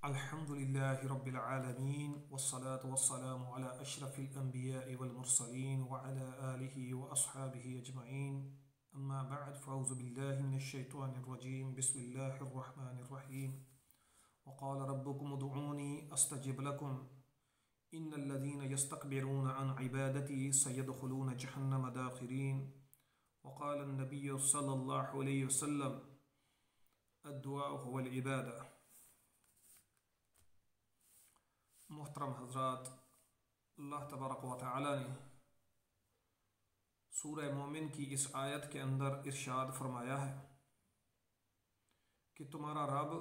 अल्हम्दुलिल्लाहि रब्बिल आलमीन वस्सलातु वस्सलामु अला अशरफिल अंबियाइ वल मुरसलीन व अला आलिहि व अस्हाबिहि अजमईन अम्मा बअद फ़अऊज़ु बिल्लाहि मिनश शैतानिर रजीम बिस्मिल्लाहिर रहमानिर रहीम व क़ाल रब्बुकुम उदऊनी अस्तजिब लकुम इन्नल्लज़ीना यस्तकबिरूना अन इबादती सयदखुलून जहन्नम दाखिरीन व क़ाल अन्नबिय्यु सल्लल्लाहु अलैहि वसल्लम अद्दुआ हुवल इबादा। मोहतरम हज़रात, अल्लाह तबारक व तआला ने सूरह मोमिन की इस आयत के अंदर इरशाद फरमाया है कि तुम्हारा रब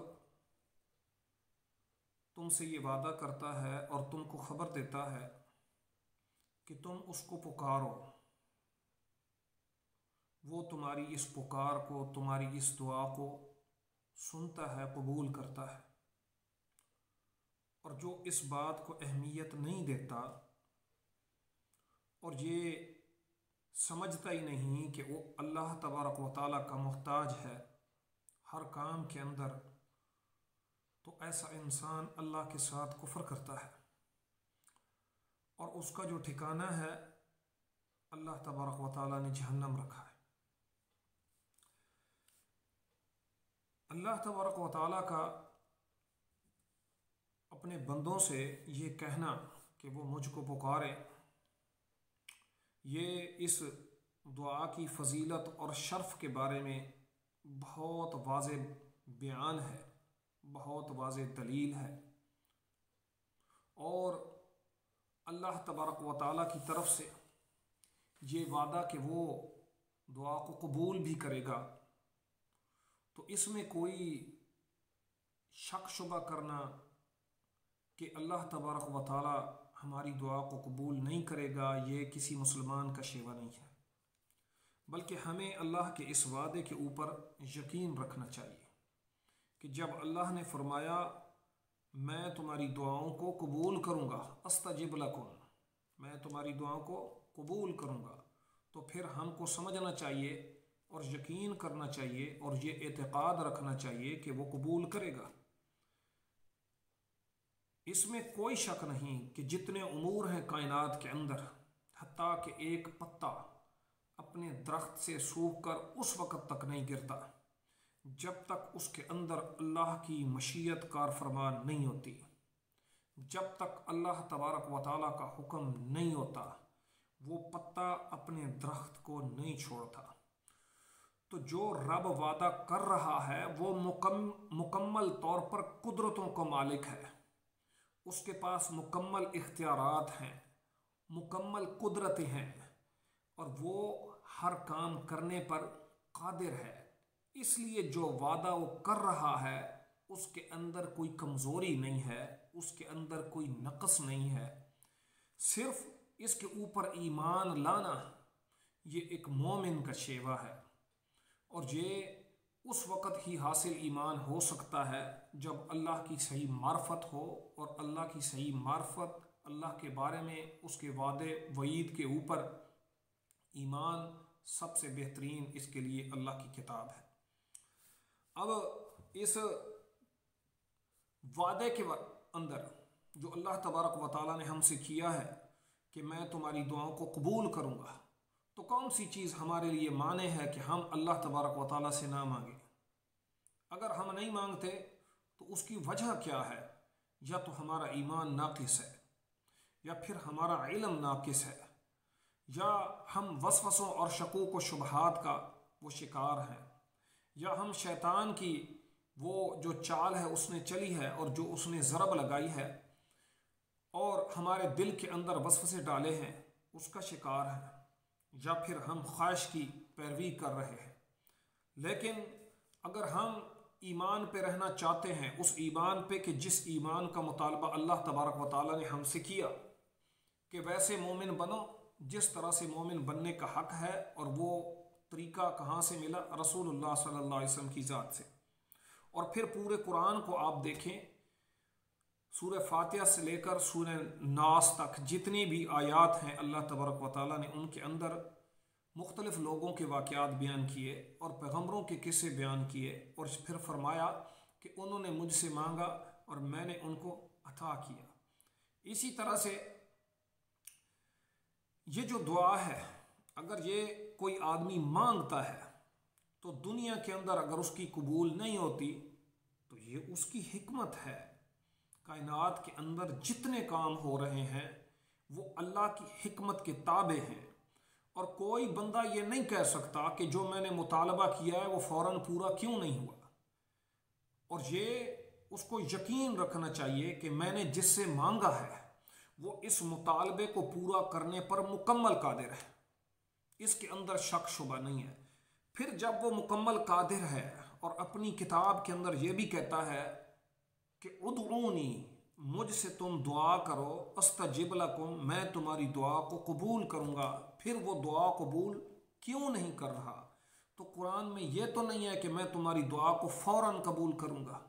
तुमसे ये वादा करता है और तुमको ख़बर देता है कि तुम उसको पुकारो, वो तुम्हारी इस पुकार को, तुम्हारी इस दुआ को सुनता है, कबूल करता है। और जो इस बात को अहमियत नहीं देता और ये समझता ही नहीं कि वो अल्लाह तबारक व तआला का मोहताज है हर काम के अंदर, तो ऐसा इंसान अल्लाह के साथ कुफ्र करता है और उसका जो ठिकाना है अल्लाह तबारक व तआला ने जहन्नम रखा है। अल्लाह तबारक व तआला का अपने बंदों से ये कहना कि वो मुझको पुकारे, ये इस दुआ की फजीलत और शर्फ के बारे में बहुत वाज़ेह बयान है, बहुत वाज़ेह दलील है। और अल्लाह तबारक व तआला की तरफ से ये वादा कि वो दुआ को कबूल भी करेगा, तो इसमें कोई शक शुबा करना कि अल्लाह तबारक व तआला हमारी दुआ को कबूल नहीं करेगा, ये किसी मुसलमान का शेवा नहीं है। बल्कि हमें अल्लाह के इस वादे के ऊपर यकीन रखना चाहिए कि जब अल्लाह ने फरमाया मैं तुम्हारी दुआओं को कबूल करूँगा, अस्तजिब लकुम, मैं तुम्हारी दुआओं को कबूल करूँगा, तो फिर हमको समझना चाहिए और यकीन करना चाहिए और ये एतक़ाद रखना चाहिए कि वो कबूल करेगा। इसमें कोई शक नहीं कि जितने उमूर हैं कायनात के अंदर, हत्ता कि एक पत्ता अपने दरख्त से सूख कर उस वक़्त तक नहीं गिरता जब तक उसके अंदर अल्लाह की मशीयत कार फरमान नहीं होती, जब तक अल्लाह तबारक व तआला का हुक्म नहीं होता वो पत्ता अपने दरख्त को नहीं छोड़ता। तो जो रब वादा कर रहा है वो मुकम्मल तौर पर कुदरतों का मालिक है, उसके पास मुकम्मल इख्तियारात हैं, मुकम्मल कुदरतें हैं और वो हर काम करने पर कादिर है। इसलिए जो वादा वो कर रहा है उसके अंदर कोई कमज़ोरी नहीं है, उसके अंदर कोई नक़्स नहीं है। सिर्फ इसके ऊपर ईमान लाना ये एक मोमिन का शेवा है और ये उस वक़्त ही हासिल ईमान हो सकता है जब अल्लाह की सही मार्फत हो, और अल्लाह की सही मार्फत, अल्लाह के बारे में उसके वादे वईद के ऊपर ईमान सबसे बेहतरीन इसके लिए अल्लाह की किताब है। अब इस वादे के अंदर जो अल्लाह तबारक व तआला ने हमसे किया है कि मैं तुम्हारी दुआओं को कबूल करूँगा, तो कौन सी चीज़ हमारे लिए माने है कि हम अल्लाह तबारक व तआला से ना मांगे? अगर हम नहीं मांगते तो उसकी वजह क्या है? या तो हमारा ईमान नाकिस है, या फिर हमारा इल्म नाकिस है, या हम वसवसों और शकूक व शुबहात का वो शिकार हैं, या हम शैतान की वो जो चाल है उसने चली है और जो उसने ज़रब लगाई है और हमारे दिल के अंदर वसवसे डाले हैं उसका शिकार है, या फिर हम ख्वाहिश की पैरवी कर रहे हैं। लेकिन अगर हम ईमान पे रहना चाहते हैं, उस ईमान पे कि जिस ईमान का मुतालबा अल्लाह तबारक व तआला ने हमसे किया कि वैसे मोमिन बनो जिस तरह से मोमिन बनने का हक है, और वो तरीका कहाँ से मिला? रसूलुल्लाह सल्लल्लाहु अलैहि वसल्लम की ज़ात से। और फिर पूरे कुरान को आप देखें, सूरह फातिहा से लेकर सूरह नास तक जितनी भी आयात हैं अल्लाह तबारक व तआला ने उनके अंदर मुख्तलिफ़ लोगों के वाक़यात बयान किए और पैगम्बरों के किस्से बयान किए और फिर फरमाया कि उन्होंने मुझसे मांगा, और मैंने उनको अता किया। इसी तरह से ये जो दुआ है, अगर ये कोई आदमी मांगता है तो दुनिया के अंदर अगर उसकी कबूल नहीं होती तो ये उसकी हिकमत है। कायनात के अंदर जितने काम हो रहे हैं वो अल्लाह की हिकमत के ताबे हैं, और कोई बंदा ये नहीं कह सकता कि जो मैंने मुतालबा किया है वो फौरन पूरा क्यों नहीं हुआ। और ये उसको यकीन रखना चाहिए कि मैंने जिससे मांगा है वो इस मुतालबे को पूरा करने पर मुकम्मल कादिर है, इसके अंदर शक शुबा नहीं है। फिर जब वो मुकम्मल कादिर है और अपनी किताब के अंदर ये भी कहता है कि उदऊनी, मुझसे तुम दुआ करो, अस्तजिब लकुम, मैं तुम्हारी दुआ को कबूल करूँगा, फिर वो दुआ कबूल क्यों नहीं कर रहा? तो कुरान में ये तो नहीं है कि मैं तुम्हारी दुआ को फौरन कबूल करूँगा,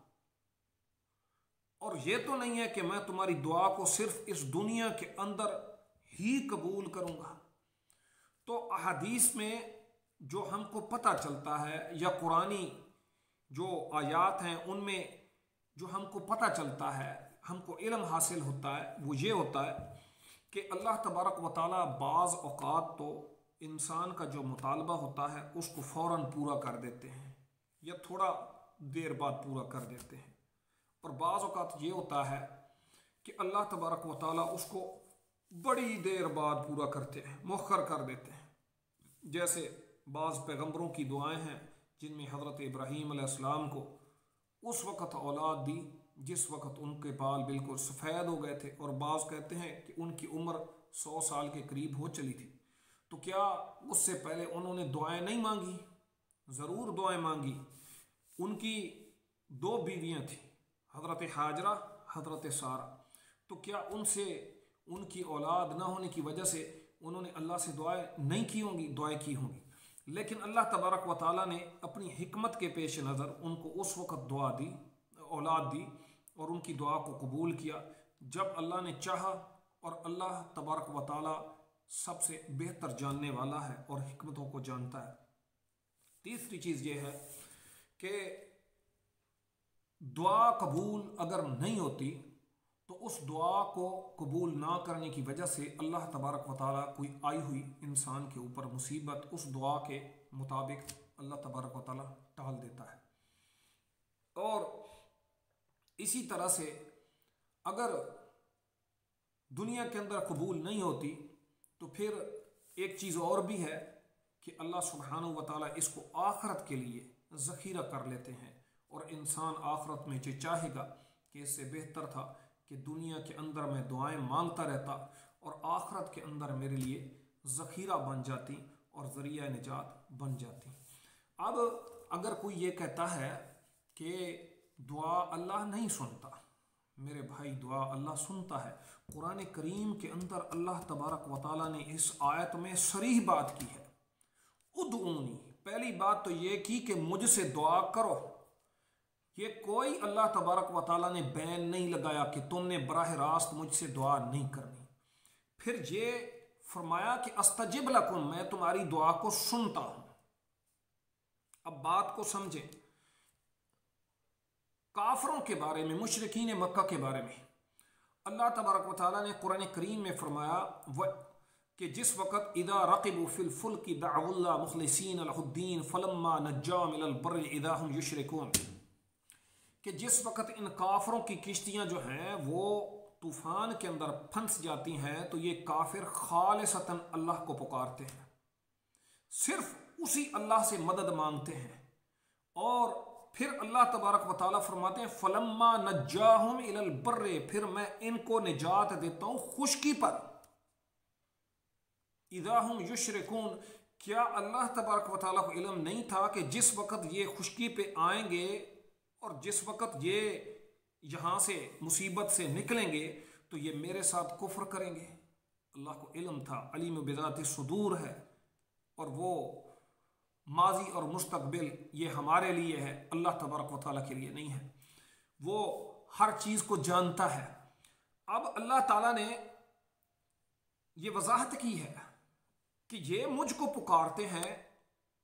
और ये तो नहीं है कि मैं तुम्हारी दुआ को सिर्फ इस दुनिया के अंदर ही कबूल करूँगा। तो अहादीस में जो हमको पता चलता है या कुरानी जो आयात हैं उनमें जो हमको पता चलता है, हमको इल्म हासिल होता है, वो ये होता है कि अल्लाह तबारक व तआला बाज़ औक़ात तो इंसान का जो मुतालबा होता है उसको फ़ौरन पूरा कर देते हैं या थोड़ा देर बाद पूरा कर देते हैं, और बाज़ औक़ात ये होता है कि अल्लाह तबारक व तआला उसको बड़ी देर बाद पूरा करते हैं, मुअख्खर कर देते हैं। जैसे बाज़ पैगम्बरों की दुआएं हैं जिनमें हज़रत इब्राहीम अलैहिस्सलाम को उस वक़्त औलाद दी जिस वक़्त उनके बाल बिल्कुल सफ़ेद हो गए थे, और बाज़ कहते हैं कि उनकी उम्र 100 साल के करीब हो चली थी। तो क्या उससे पहले उन्होंने दुआएं नहीं मांगी? ज़रूर दुआएं मांगी। उनकी 2 बीवियाँ थीं, हज़रत हाजरा, हज़रत सारा। तो क्या उनसे उनकी औलाद ना होने की वजह से उन्होंने अल्लाह से दुआएं नहीं की होंगी? दुआएं की होंगी, लेकिन अल्लाह तबारक व तआला ने अपनी हिकमत के पेश नज़र उनको उस वक़्त दुआ दी, औलाद दी, और उनकी दुआ को कबूल किया जब अल्लाह ने चाहा। और अल्लाह तबारक व तआला सबसे बेहतर जानने वाला है और हिकमतों को जानता है। तीसरी चीज़ ये है कि दुआ कबूल अगर नहीं होती तो उस दुआ को कबूल ना करने की वजह से अल्लाह तबारक व तआला कोई आई हुई इंसान के ऊपर मुसीबत उस दुआ के मुताबिक अल्लाह तबारक व तआला टाल देता है। और इसी तरह से अगर दुनिया के अंदर कबूल नहीं होती तो फिर एक चीज़ और भी है कि अल्लाह सुब्हानहू व तआला इसको आखरत के लिए ज़ख़ीरा कर लेते हैं, और इंसान आखरत में जो चाहेगा कि इससे बेहतर था कि दुनिया के अंदर मैं दुआएं मांगता रहता और आखरत के अंदर मेरे लिए ज़ख़ीरा बन जाती और ज़रिया निजात बन जाती। अब अगर कोई ये कहता है कि दुआ अल्लाह नहीं सुनता, मेरे भाई दुआ अल्लाह सुनता है। कुरान करीम के अंदर अल्लाह तबारक व तआला ने इस आयत में सरीह बात की है, उदऊनी। पहली बात तो ये की कि मुझसे दुआ करो, ये कोई अल्लाह तबारक व तआला ने बैन नहीं लगाया कि तुमने बराह रास्त मुझसे दुआ नहीं करनी। फिर ये फरमाया कि अस्तजिब लकुम, मैं तुम्हारी दुआ को सुनता हूं। अब बात को समझें, काफरों के बारे में, मुशरिकीन मक्का के बारे में अल्लाह तबारक व तआला ने कुरान करीम में फरमाया कि जिस वक़्त इदा रक़िबू फिल फुल्कि दअवुल्लाह मुख़लिसीन लहुद्दीन फलम्मा नज्जाहुम इलल बर्रि इदा हुम युशरिकून, कि जिस वक़्त इन काफरों की किश्तियाँ जो हैं वो तूफ़ान के अंदर फंस जाती हैं तो ये काफिर खालिसतन अल्लाह को पुकारते हैं, सिर्फ उसी अल्लाह से मदद मांगते हैं। और फिर अल्लाह तबारक व तआला फरमाते हैं फलम्मा नज्जाहुम इलल बर्रे, फिर मैं इनको निजात देता हूँ खुश्की पर। इदा हुम युशरिकून, क्या अल्लाह तबारक व तआला को इल्म नहीं था कि जिस वक़्त ये खुश्की पे आएंगे और जिस वक़्त ये यहाँ से मुसीबत से निकलेंगे तो ये मेरे साथ कुफ्र करेंगे? अल्लाह को इल्म था, अलीम बिज़ाति सुदूर है, और वो माजी और मुस्तकबिल ये हमारे लिए है, अल्लाह तबारक व तआला के लिए नहीं है। वो हर चीज़ को जानता है। अब अल्लाह ताला ने ये वजाहत की है कि ये मुझको पुकारते हैं,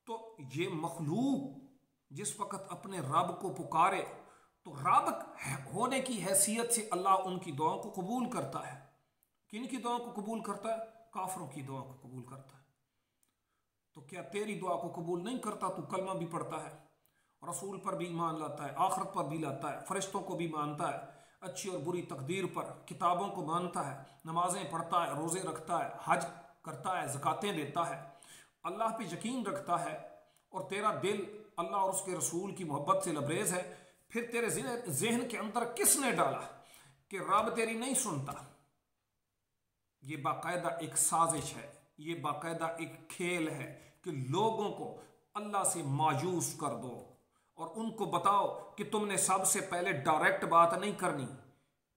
तो ये मखलूक जिस वक़्त अपने रब को पुकारे तो रब होने की हैसियत से अल्लाह उनकी दुआओं को कबूल करता है। किन की दुआओं को कबूल करता है? काफरों की दुआ को कबूल करता है। तो क्या तेरी दुआ को कबूल नहीं करता? तू कलमा भी पढ़ता है, रसूल पर भी ईमान लाता है, आखिरत पर भी लाता है, फरिश्तों को भी मानता है, अच्छी और बुरी तकदीर पर, किताबों को मानता है, नमाजें पढ़ता है, रोज़े रखता है, हज करता है, ज़कातें देता है, अल्लाह पे यकीन रखता है, और तेरा दिल अल्लाह और उसके रसूल की मोहब्बत से लबरेज है। फिर तेरे जहन के अंदर किसने डाला कि रब तेरी नहीं सुनता? ये बाकायदा एक साजिश है, ये बाकायदा एक खेल है कि लोगों को अल्लाह से मायूस कर दो और उनको बताओ कि तुमने सबसे पहले डायरेक्ट बात नहीं करनी,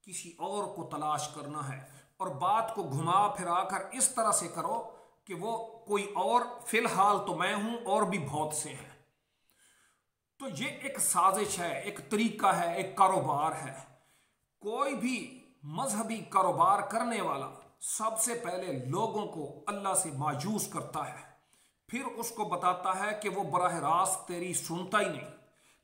किसी और को तलाश करना है, और बात को घुमा फिरा कर इस तरह से करो कि वो कोई और, फिलहाल तो मैं हूं और भी बहुत से हैं। तो ये एक साजिश है, एक तरीका है, एक कारोबार है। कोई भी मजहबी कारोबार करने वाला सबसे पहले लोगों को अल्लाह से मायूस करता है, फिर उसको बताता है कि वो बराह रास्त तेरी सुनता ही नहीं,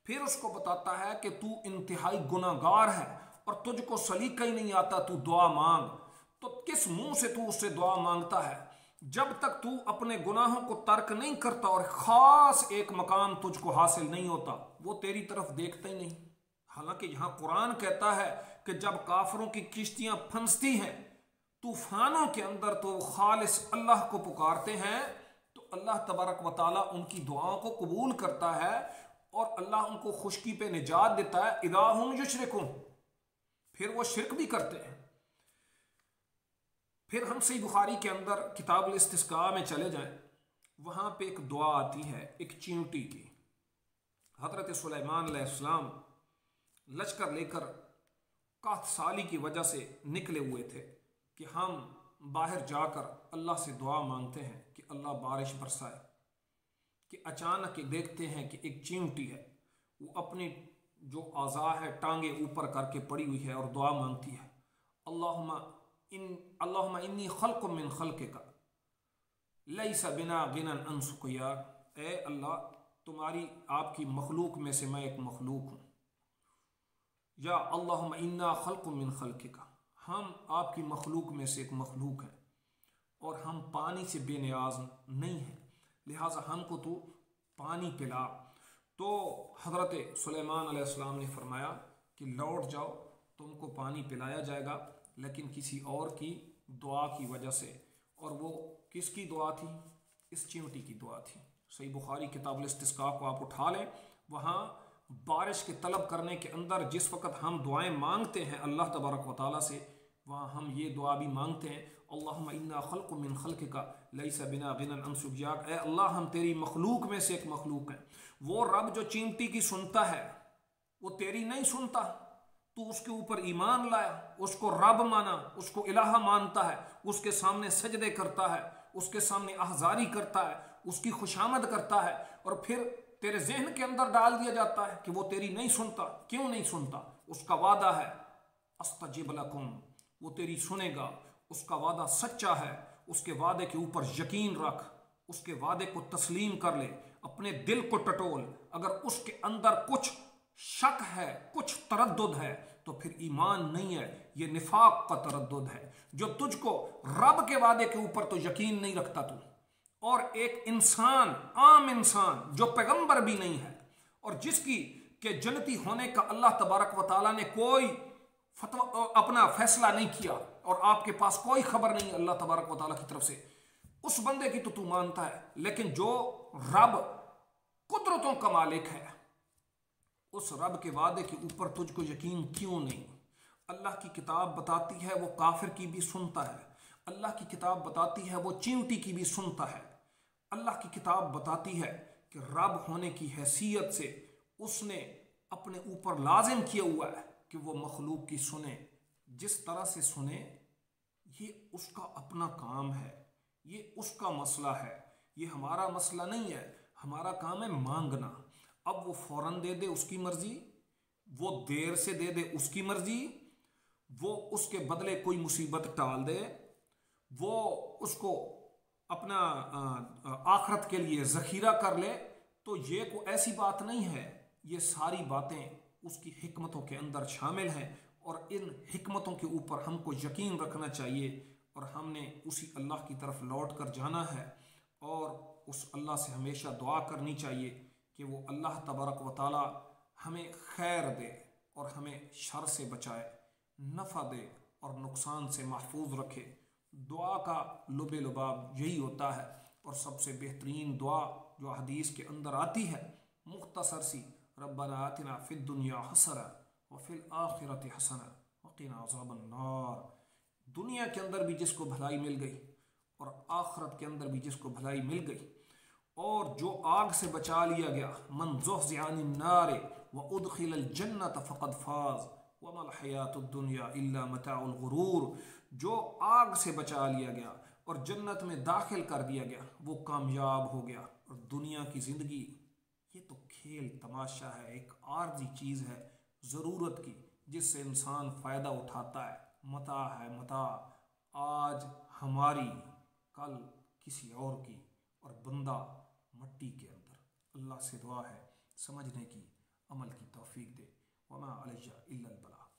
फिर उसको बताता है कि तू इंतहाई गुनाहगार है और तुझको सलीका ही नहीं आता, तू दुआ मांग। तो किस मुंह से तू उससे दुआ मांगता है? जब तक तू अपने गुनाहों को तर्क नहीं करता और खास एक मकाम तुझको हासिल नहीं होता, वो तेरी तरफ देखता ही नहीं। हालांकि यहां कुरान कहता है कि जब काफरों की किश्तियां फंसती हैं तूफानों के अंदर, तो खालिस अल्लाह को पुकारते हैं, तो अल्लाह तबारक व तआला उनकी दुआओं को कबूल करता है और अल्लाह उनको खुशकी पे निजात देता है। इदा हुम युशरिकून, फिर वो शिरक भी करते हैं। फिर हम सही बुखारी के अंदर किताबुल इस्तिस्का में चले जाएं, वहां पे एक दुआ आती है एक चींटी की। हजरत सुलेमान अलैहिस्सलाम लश्कर लेकर काहत साली की वजह से निकले हुए थे कि हम बाहर जाकर अल्लाह से दुआ मांगते हैं कि अल्लाह बारिश बरसाए, कि अचानक देखते हैं कि एक चींटी है, वो अपनी जो आज़ा है टांगे ऊपर करके पड़ी हुई है और दुआ मांगती है, अल्लाहुम्मा इन्नी खल्क़ुम मिन खल्क़िका लैसा बिना गिनन अन सुक़या। ए अल्लाह, तुम्हारी आपकी मखलूक में से मैं एक मखलूक हूँ। या अल्लाहुम्मा इन्ना खल्क़ुम मिन खल्क़िका, हम आपकी मखलूक में से एक मखलूक हैं और हम पानी से बेनियाज नहीं हैं, लिहाजा हमको तू पानी पिला। तो हज़रत सुलेमान अलैहिस्सलाम ने फरमाया कि लौट जाओ, तुमको पानी पिलाया जाएगा, लेकिन किसी और की दुआ की वजह से। और वो किसकी दुआ थी? इस चींटी की दुआ थी। सही बुखारी किताबुल इस्तिस्का को आप उठा लें, वहाँ बारिश के तलब करने के अंदर जिस वक़्त हम दुआएं मांगते हैं अल्लाह तबारक व तआला से, वहाँ हम ये दुआ भी मांगते हैं, अल्लाहुम्मा इन्ना खल्क़ुम मिन खल्क़िका लैसा बिना गिनन अन सुक़याक। ए अल्लाह, हम तेरी मखलूक में से एक मखलूक हैं। वो रब जो चींटी की सुनता है वो तेरी नहीं सुनता। तू उसके ऊपर ईमान लाया, उसको रब माना, उसको इलाहा मानता है, उसके सामने सजदे करता है, उसके सामने अहजारी करता है, उसकी खुशामद करता है, और फिर तेरे जहन के अंदर डाल दिया जाता है कि वो तेरी नहीं सुनता। क्यों नहीं सुनता? उसका वादा है अस्तजिब लकुम, वो तेरी सुनेगा, उसका वादा सच्चा है। उसके वादे के ऊपर यकीन रख, उसके वादे को तस्लीम कर ले, अपने दिल को टटोल। अगर उसके अंदर कुछ शक है, कुछ तरद्दुद है, तो फिर ईमान नहीं है, ये निफाक का तरद्दुद है। जो तुझको रब के वादे के ऊपर तो यकीन नहीं रखता तू, और एक इंसान, आम इंसान जो पैगंबर भी नहीं है और जिसकी के जन्नती होने का अल्लाह तबारक व तआला ने कोई फतवा अपना फैसला नहीं किया और आपके पास कोई खबर नहीं अल्लाह तबारक व तआला की तरफ से, उस बंदे की तो तू मानता है। लेकिन जो रब कुदरतों का मालिक है, उस रब के वादे के ऊपर तुझको यकीन क्यों नहीं? अल्लाह की किताब बताती है वो काफिर की भी सुनता है, अल्लाह की किताब बताती है वो चींटी की भी सुनता है, अल्लाह की किताब बताती है कि रब होने की हैसियत से उसने अपने ऊपर लाजिम किया हुआ है कि वो मखलूक की सुने, जिस तरह से सुने। ये उसका अपना काम है, ये उसका मसला है, ये हमारा मसला नहीं है। हमारा काम है मांगना। अब वो फौरन दे दे उसकी मर्जी, वो देर से दे दे उसकी मर्जी, वो उसके बदले कोई मुसीबत टाल दे, वो उसको अपना आखरत के लिए जखीरा कर ले, तो ये कोई ऐसी बात नहीं है। ये सारी बातें उसकी हिकमतों के अंदर शामिल हैं और इन हिकमतों के ऊपर हमको यकीन रखना चाहिए और हमने उसी अल्लाह की तरफ लौट कर जाना है और उस अल्लाह से हमेशा दुआ करनी चाहिए कि वो अल्लाह तबारक व ताला हमें खैर दे और हमें शर से बचाए, नफ़ा दे और नुकसान से महफूज रखे। दुआ का लुबे लुबाब यही होता है और सबसे बेहतरीन दुआ जो हदीस के अंदर आती है मुख्तसर सी, रब्बना आतिना फिद दुनिया हसना व फिल आखिरति हसना व क़िना अज़ाबन्नार। दुनिया के अंदर भी जिसको भलाई मिल गई और आखिरत के अंदर भी जिसको भलाई मिल गई और जो आग से बचा लिया गया, मन ज़ुहज़िहा अनिन नार व उदखिलल जन्नत फ़क़द फ़ाज़ व मल हयातुद दुनिया इल्ला मताउल गुरूर। जो आग से बचा लिया गया और जन्नत में दाखिल कर दिया गया वो कामयाब हो गया। और दुनिया की ज़िंदगी ये तो खेल तमाशा है, एक आर्जी चीज़ है ज़रूरत की जिससे इंसान फ़ायदा उठाता है। मता है मता, आज हमारी कल किसी और की, और बंदा मट्टी के अंदर। अल्लाह से दुआ है समझने की, अमल की तौफीक दे। वमा अलैया इल्लल बलाग।